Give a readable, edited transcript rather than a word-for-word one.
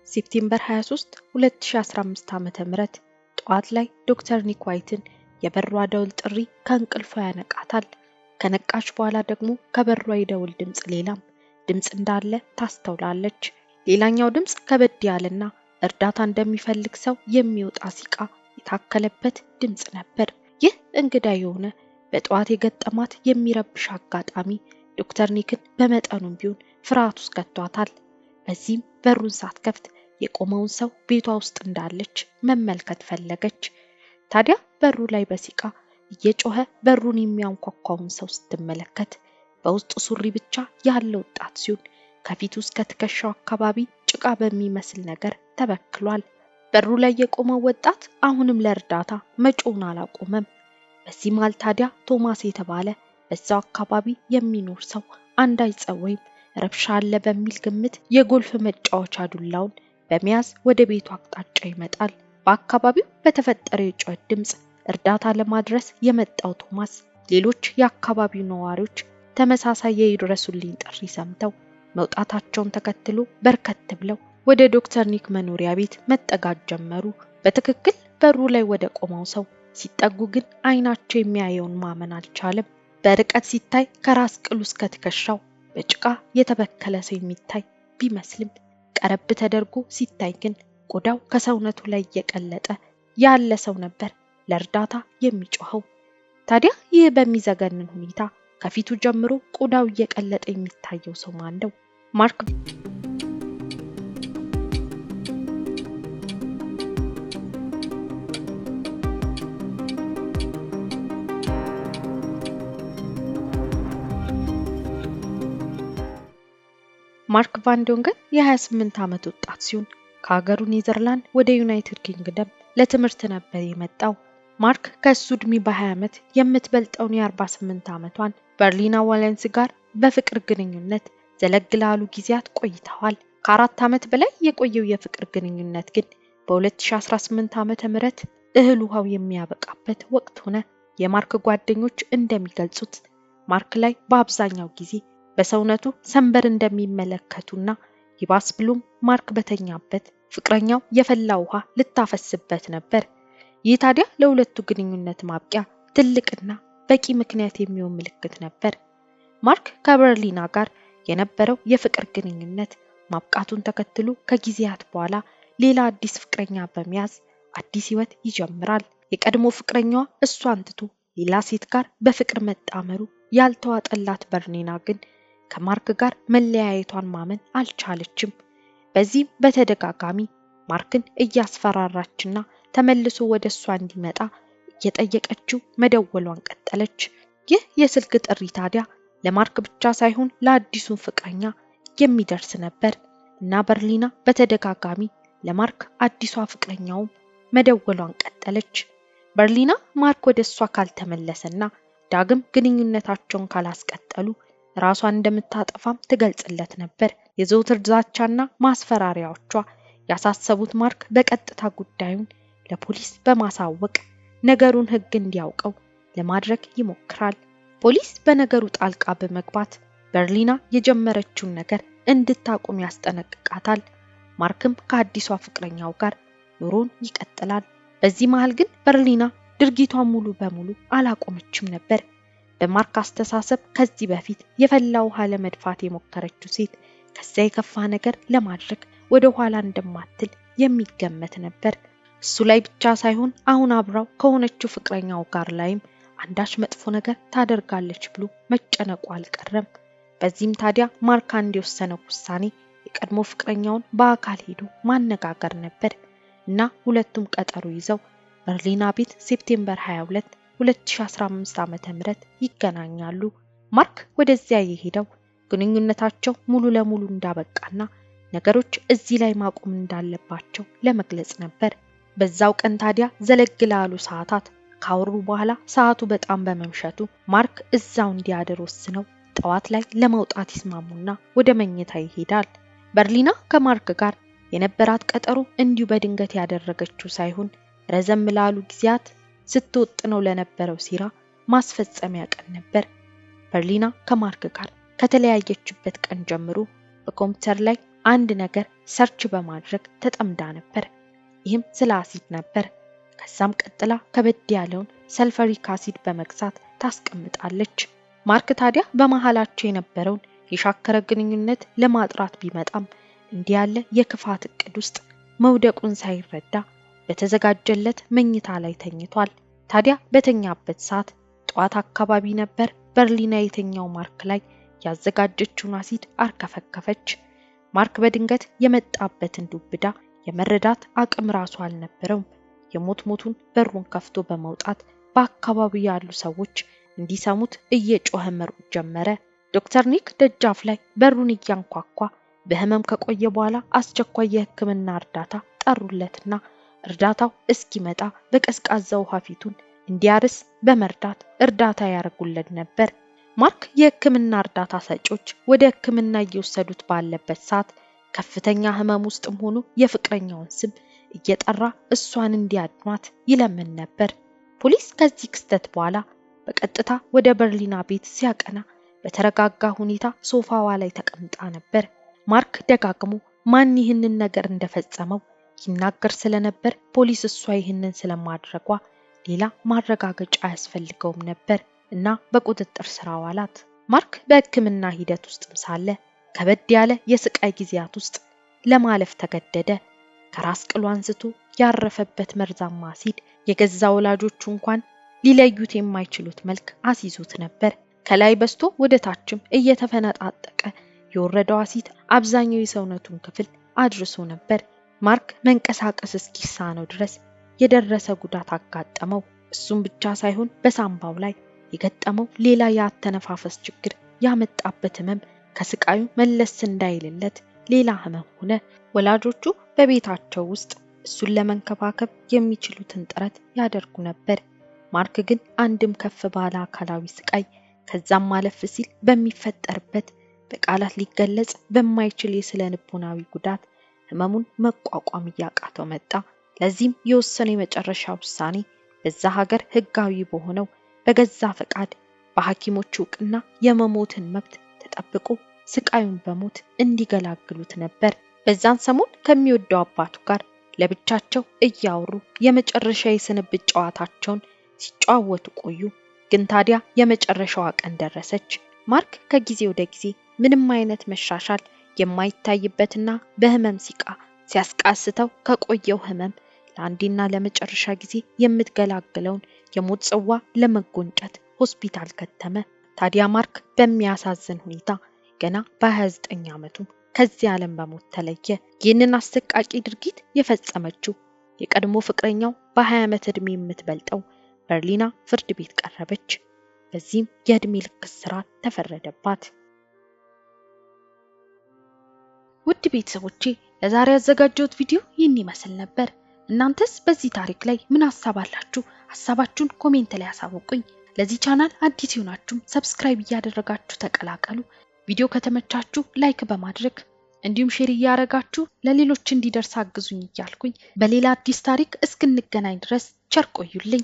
ሴፕቴምበር 23 2015 ዓ.ም ጠዋት ላይ ዶክተር ኒክ ዋይትን የበሯ ደውል ጥሪ ከእንቅልፏ ያነቃታል። ከነቃች በኋላ ደግሞ ከበሯ የደውል ድምጽ ሌላም ድምጽ እንዳለ ታስተውላለች። ሌላኛው ድምጽ ከበድ ያለና እርዳታ እንደሚፈልግ ሰው የሚወጣ ሲቃ የታከለበት ድምጽ ነበር። ይህ እንግዳ የሆነ በጠዋት የገጠማት የሚረብሽ አጋጣሚ ዶክተር ኒክን በመጠኑም ቢሆን ፍርሃት ውስጥ ከቷታል። በዚህም በሩን ሳትከፍት የቆመውን ሰው ቤቷ ውስጥ እንዳለች መመልከት ፈለገች። ታዲያ በሩ ላይ በሲቃ እየጮኸ በሩን የሚያንኳኳውን ሰው ስትመለከት በውስጥ ሱሪ ብቻ ያለ ወጣት ሲሆን ከፊቱ እስከ ትከሻው አካባቢ ጭቃ በሚመስል ነገር ተበክሏል። በሩ ላይ የቆመው ወጣት አሁንም ለእርዳታ መጮውን አላቆመም። በዚህ መሃል ታዲያ ቶማስ የተባለ በዛው አካባቢ የሚኖር ሰው አንዳች ጸብ ወይም ረብሻ አለ በሚል ግምት የጎልፍ መጫወቻ ዱላውን በመያዝ ወደ ቤቱ አቅጣጫ ይመጣል። በአካባቢው በተፈጠረ የጩኸት ድምጽ እርዳታ ለማድረስ የመጣው ቶማስ ሌሎች የአካባቢው ነዋሪዎች ተመሳሳይ የይድረሱልኝ ጥሪ ሰምተው መውጣታቸውን ተከትሎ በርከት ብለው ወደ ዶክተር ኒክ መኖሪያ ቤት መጠጋት ጀመሩ። በትክክል በሩ ላይ ወደ ቆመው ሰው ሲጠጉ ግን አይናቸው የሚያየውን ማመን አልቻለም። በርቀት ሲታይ ከራስ ቅሉ እስከ ትከሻው በጭቃ የተበከለ ሰው የሚታይ ቢመስልም ቀረብ ተደርጎ ሲታይ ግን ቆዳው ከሰውነቱ ላይ እየቀለጠ ያለ ሰው ነበር ለእርዳታ የሚጮኸው። ታዲያ ይህ በሚዘገንን ሁኔታ ከፊቱ ጀምሮ ቆዳው እየቀለጠ የሚታየው ሰው ማን ነው? ማርክ ቫን ዶንገን የ28 ዓመት ወጣት ሲሆን ከሀገሩ ኔዘርላንድ ወደ ዩናይትድ ኪንግደም ለትምህርት ነበር የመጣው። ማርክ ከሱ እድሜ በ20 ዓመት የምትበልጠውን የ48 ዓመቷን በርሊና ዋለንስ ጋር በፍቅር ግንኙነት ዘለግ ላሉ ጊዜያት ቆይተዋል። ከ4 ዓመት በላይ የቆየው የፍቅር ግንኙነት ግን በ2018 ዓመተ ምህረት እህል ውሃው የሚያበቃበት ወቅት ሆነ። የማርክ ጓደኞች እንደሚገልጹት ማርክ ላይ በአብዛኛው ጊዜ በሰውነቱ ሰንበር እንደሚመለከቱና ይባስ ብሎም ማርክ በተኛበት ፍቅረኛው የፈላ ውሃ ልታፈስበት ነበር። ይህ ታዲያ ለሁለቱ ግንኙነት ማብቂያ ትልቅና በቂ ምክንያት የሚሆን ምልክት ነበር። ማርክ ከበርሊና ጋር የነበረው የፍቅር ግንኙነት ማብቃቱን ተከትሎ ከጊዜያት በኋላ ሌላ አዲስ ፍቅረኛ በመያዝ አዲስ ህይወት ይጀምራል። የቀድሞ ፍቅረኛዋ እሷን ትቶ ሌላ ሴት ጋር በፍቅር መጣመሩ ያልተዋጠላት በርሊና ግን ከማርክ ጋር መለያየቷን ማመን አልቻለችም። በዚህም በተደጋጋሚ ማርክን እያስፈራራችና ተመልሶ ወደሷ እንዲመጣ እየጠየቀችው መደወሏን ቀጠለች። ይህ የስልክ ጥሪ ታዲያ ለማርክ ብቻ ሳይሆን ለአዲሱ ፍቅረኛ የሚደርስ ነበር እና በርሊና በተደጋጋሚ ለማርክ አዲሷ ፍቅረኛውም መደወሏን ቀጠለች። በርሊና ማርክ ወደሷ ካልተመለሰና ዳግም ግንኙነታቸውን ካላስቀጠሉ ራሷን እንደምታጠፋም ትገልጽለት ነበር። የዘውትር ዛቻና ማስፈራሪያዎቿ ያሳሰቡት ማርክ በቀጥታ ጉዳዩን ለፖሊስ በማሳወቅ ነገሩን ህግ እንዲያውቀው ለማድረግ ይሞክራል። ፖሊስ በነገሩ ጣልቃ በመግባት በርሊና የጀመረችውን ነገር እንድታቆም ያስጠነቅቃታል። ማርክም ከአዲሷ ፍቅረኛው ጋር ኑሮን ይቀጥላል። በዚህ መሃል ግን በርሊና ድርጊቷን ሙሉ በሙሉ አላቆመችም ነበር። በማርክ አስተሳሰብ ከዚህ በፊት የፈላ ውሃ ለመድፋት የሞከረችው ሴት ከዛ የከፋ ነገር ለማድረግ ወደ ኋላ እንደማትል የሚገመት ነበር። እሱ ላይ ብቻ ሳይሆን አሁን አብራው ከሆነችው ፍቅረኛው ጋር ላይም አንዳች መጥፎ ነገር ታደርጋለች ብሎ መጨነቁ አልቀረም። በዚህም ታዲያ ማርክ የወሰነው ውሳኔ የቀድሞ ፍቅረኛውን በአካል ሄዶ ማነጋገር ነበር እና ሁለቱም ቀጠሮ ይዘው በርሊና ቤት ሴፕቴምበር 22 2015 ዓመተ ምህረት ይገናኛሉ። ማርክ ወደዚያ የሄደው ግንኙነታቸው ሙሉ ለሙሉ እንዳበቃና ነገሮች እዚህ ላይ ማቆም እንዳለባቸው ለመግለጽ ነበር። በዛው ቀን ታዲያ ዘለግ ላሉ ሰዓታት ካወሩ በኋላ ሰዓቱ በጣም በመምሸቱ ማርክ እዛው እንዲያድር ወስነው ጠዋት ላይ ለመውጣት ይስማሙና ወደ መኝታ ይሄዳል። በርሊና ከማርክ ጋር የነበራት ቀጠሮ እንዲሁ በድንገት ያደረገችው ሳይሆን ረዘም ላሉ ጊዜያት ስትወጥነው ለነበረው ሲራ ማስፈጸሚያ ቀን ነበር። በርሊና ከማርክ ጋር ከተለያየችበት ቀን ጀምሮ በኮምፒውተር ላይ አንድ ነገር ሰርች በማድረግ ተጠምዳ ነበር። ይህም ስለ አሲድ ነበር። ከዛም ቀጥላ ከበድ ያለውን ሰልፈሪክ አሲድ በመግዛት ታስቀምጣለች። ማርክ ታዲያ በመሃላቸው የነበረውን የሻከረ ግንኙነት ለማጥራት ቢመጣም እንዲህ ያለ የክፋት እቅድ ውስጥ መውደቁን ሳይረዳ በተዘጋጀለት መኝታ ላይ ተኝቷል። ታዲያ በተኛበት ሰዓት ጠዋት አካባቢ ነበር በርሊና የተኛው ማርክ ላይ ያዘጋጀችውን አሲድ አርከፈከፈች። ማርክ በድንገት የመጣበትን ዱብዳ የመረዳት አቅም ራሱ አልነበረውም። የሞቱን በሩን ከፍቶ በመውጣት በአካባቢው ያሉ ሰዎች እንዲሰሙት እየጮኸ መሮጥ ጀመረ። ዶክተር ኒክ ደጃፍ ላይ በሩን እያንኳኳ በህመም ከቆየ በኋላ አስቸኳይ የሕክምና እርዳታ ጠሩለትና እርዳታው እስኪመጣ በቀዝቃዛ ውሃ ፊቱን እንዲያርስ በመርዳት እርዳታ ያደርጉለት ነበር። ማርክ የሕክምና እርዳታ ሰጪዎች ወደ ሕክምና እየወሰዱት ባለበት ሰዓት ከፍተኛ ህመም ውስጥም ሆኖ የፍቅረኛውን ስም እየጠራ እሷን እንዲያድኗት ይለምን ነበር። ፖሊስ ከዚህ ክስተት በኋላ በቀጥታ ወደ በርሊና ቤት ሲያቀና በተረጋጋ ሁኔታ ሶፋዋ ላይ ተቀምጣ ነበር። ማርክ ደጋግሞ ማን ይህንን ነገር እንደፈጸመው ይናገር ስለነበር ፖሊስ እሷ ይህንን ስለማድረጓ ሌላ ማረጋገጫ ያስፈልገውም ነበር እና በቁጥጥር ስር አዋላት። ማርክ በሕክምና ሂደት ውስጥም ሳለ ከበድ ያለ የስቃይ ጊዜያት ውስጥ ለማለፍ ተገደደ። ከራስ ቅሉ አንስቶ ያረፈበት መርዛማ አሲድ የገዛ ወላጆቹ እንኳን ሊለዩት የማይችሉት መልክ አስይዞት ነበር። ከላይ በስቶ ወደ ታችም እየተፈነጣጠቀ የወረደው አሲድ አብዛኛው የሰውነቱን ክፍል አድርሶ ነበር። ማርክ መንቀሳቀስ እስኪሳነው ድረስ የደረሰ ጉዳት አጋጠመው። እሱም ብቻ ሳይሆን በሳምባው ላይ የገጠመው ሌላ የአተነፋፈስ ችግር ያመጣበት ህመም ከስቃዩ መለስ እንዳይልለት ሌላ ህመም ሆነ። ወላጆቹ በቤታቸው ውስጥ እሱን ለመንከባከብ የሚችሉትን ጥረት ያደርጉ ነበር። ማርክ ግን አንድም ከፍ ባለ አካላዊ ስቃይ ከዛም ማለፍ ሲል በሚፈጠርበት በቃላት ሊገለጽ በማይችል የስነ ልቦናዊ ጉዳት ህመሙን መቋቋም እያቃተው መጣ። ለዚህም የወሰነ የመጨረሻ ውሳኔ በዛ ሀገር ህጋዊ በሆነው በገዛ ፈቃድ በሐኪሞች እውቅና የመሞትን መብት ተጠብቆ ስቃዩን በሞት እንዲገላግሉት ነበር። በዛን ሰሞን ከሚወደው አባቱ ጋር ለብቻቸው እያወሩ የመጨረሻ የስንብት ጨዋታቸውን ሲጫወቱ ቆዩ። ግን ታዲያ የመጨረሻዋ ቀን ደረሰች። ማርክ ከጊዜ ወደ ጊዜ ምንም አይነት መሻሻል የማይታይበትና በህመም ሲቃ ሲያስቃስተው ከቆየው ህመም ለአንዴና ለመጨረሻ ጊዜ የምትገላግለውን የሞት ጽዋ ለመጎንጨት ሆስፒታል ከተመ። ታዲያ ማርክ በሚያሳዝን ሁኔታ ገና በ29 ዓመቱ ከዚህ ዓለም በሞት ተለየ። ይህንን አሰቃቂ ድርጊት የፈጸመችው የቀድሞ ፍቅረኛው በ20 ዓመት ዕድሜ የምትበልጠው በርሊና ፍርድ ቤት ቀረበች። በዚህም የዕድሜ ልክ እስራት ተፈረደባት። ውድ ቤተሰቦቼ ለዛሬ ያዘጋጀሁት ቪዲዮ ይህን ይመስል ነበር። እናንተስ በዚህ ታሪክ ላይ ምን ሐሳብ አላችሁ? ሐሳባችሁን ኮሜንት ላይ አሳውቁኝ። ለዚህ ቻናል አዲስ ሆናችሁ ሰብስክራይብ እያደረጋችሁ ተቀላቀሉ። ቪዲዮ ከተመቻችሁ ላይክ በማድረግ እንዲሁም ሼር እያደረጋችሁ ለሌሎች እንዲደርስ አግዙኝ እያልኩኝ በሌላ አዲስ ታሪክ እስክንገናኝ ድረስ ቸር ቆዩልኝ።